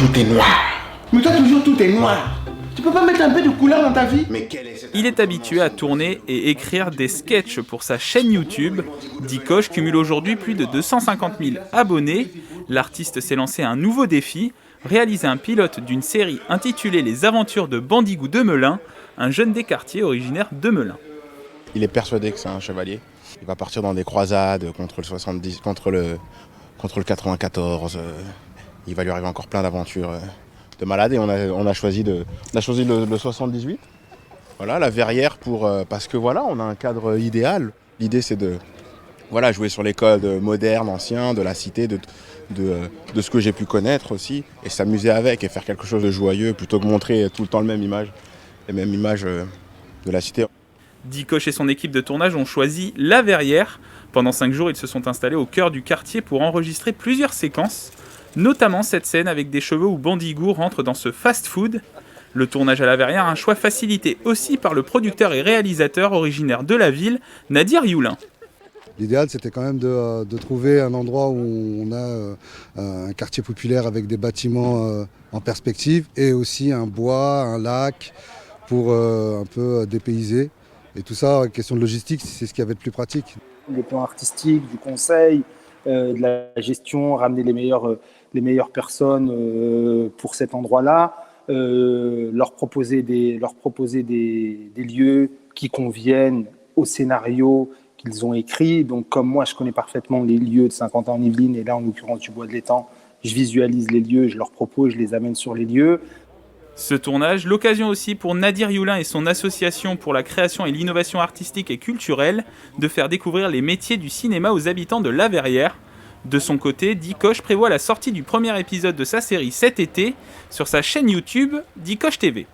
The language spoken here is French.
tout est noir. Mais toi, toujours, tout est noir. Tu peux pas mettre un peu de couleur dans ta vie? Mais quelle est cette... Il est habitué à tourner et écrire des sketchs pour sa chaîne YouTube. Dikosh cumule aujourd'hui plus de 250 000 abonnés. L'artiste s'est lancé un nouveau défi, réaliser un pilote d'une série intitulée Les Aventures de Bandigou de Melun, un jeune des quartiers originaire de Melun. Il est persuadé que c'est un chevalier. Il va partir dans des croisades contre le 70, contre le 94. Il va lui arriver encore plein d'aventures de malade et on a choisi le 78. Voilà, la Verrière parce que voilà, on a un cadre idéal. L'idée c'est de jouer sur les codes modernes, anciens, de la cité, de ce que j'ai pu connaître aussi, et s'amuser avec et faire quelque chose de joyeux plutôt que montrer tout le temps les mêmes images de la cité. Dikosh et son équipe de tournage ont choisi La Verrière. Pendant 5 jours, ils se sont installés au cœur du quartier pour enregistrer plusieurs séquences, notamment cette scène avec des chevaux où Bandigou rentre dans ce fast-food. Le tournage à La Verrière, un choix facilité aussi par le producteur et réalisateur originaire de la ville, Nadir Youlin. L'idéal, c'était quand même de trouver un endroit où on a un quartier populaire avec des bâtiments en perspective et aussi un bois, un lac pour un peu dépayser. Et tout ça, question de logistique, c'est ce qu'il y avait de plus pratique. Les plans artistiques, du conseil, de la gestion, ramener les meilleures personnes pour cet endroit-là, leur proposer des lieux qui conviennent au scénario qu'ils ont écrit. Donc comme moi, je connais parfaitement les lieux de Saint-Quentin-en-Yvelines, et là, en l'occurrence, du Bois de l'Étang, je visualise les lieux, je leur propose, je les amène sur les lieux. Ce tournage, l'occasion aussi pour Nadir Youlin et son association pour la création et l'innovation artistique et culturelle de faire découvrir les métiers du cinéma aux habitants de La Verrière. De son côté, Dikosh prévoit la sortie du premier épisode de sa série cet été sur sa chaîne YouTube Dikosh TV.